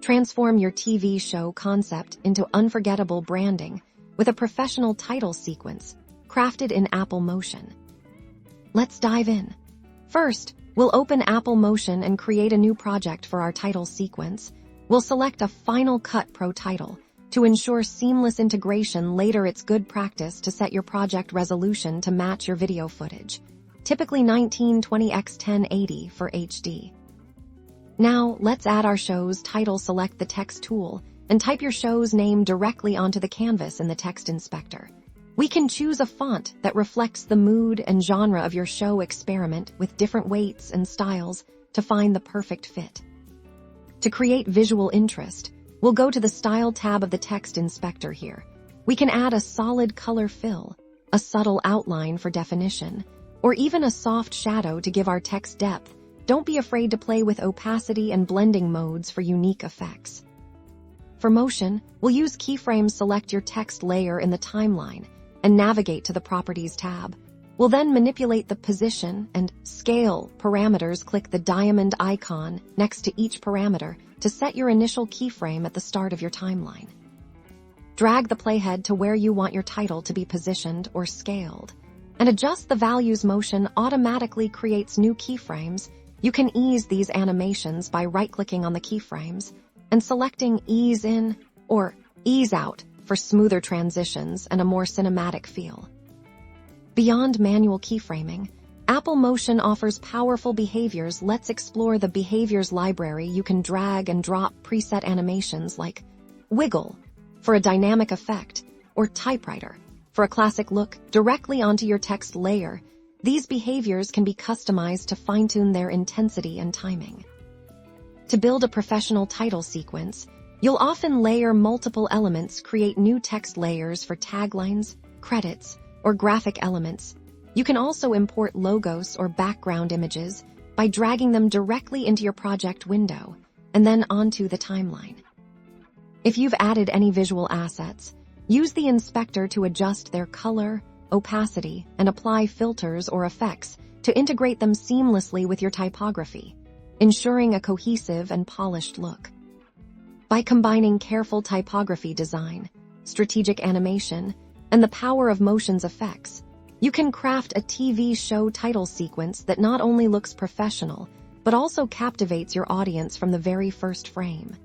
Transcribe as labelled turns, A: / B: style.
A: Transform your TV show concept into unforgettable branding with a professional title sequence crafted in Apple Motion. Let's dive in. First, we'll open Apple Motion and create a new project for our title sequence. We'll select a Final Cut Pro title. To ensure seamless integration later, it's good practice to set your project resolution to match your video footage, typically 1920x 1080 for HD. Now, let's add our show's title. Select the text tool and type your show's name directly onto the canvas in the text inspector. We can choose a font that reflects the mood and genre of your show. Experiment with different weights and styles to find the perfect fit. To create visual interest, we'll go to the Style tab of the text inspector here. We can add a solid color fill, a subtle outline for definition, or even a soft shadow to give our text depth. Don't be afraid to play with opacity and blending modes for unique effects. For motion, we'll use Keyframes. Select your text layer in the timeline and navigate to the Properties tab. We'll then manipulate the position and scale parameters. Click the diamond icon next to each parameter to set your initial keyframe at the start of your timeline. Drag the playhead to where you want your title to be positioned or scaled, and adjust the values. Motion automatically creates new keyframes. You can ease these animations by right-clicking on the keyframes and selecting Ease In or Ease Out for smoother transitions and a more cinematic feel. Beyond manual keyframing, Apple Motion offers powerful behaviors. Let's explore the behaviors library. You can drag and drop preset animations like wiggle for a dynamic effect or typewriter for a classic look directly onto your text layer. These behaviors can be customized to fine-tune their intensity and timing. To build a professional title sequence, you'll often layer multiple elements. Create new text layers for taglines, credits, or graphic elements. You can also import logos or background images by dragging them directly into your project window and then onto the timeline. If you've added any visual assets, use the inspector to adjust their color, opacity, and apply filters or effects to integrate them seamlessly with your typography, ensuring a cohesive and polished look. By combining careful typography design, strategic animation, and the power of motion's effects, you can craft a TV show title sequence that not only looks professional, but also captivates your audience from the very first frame.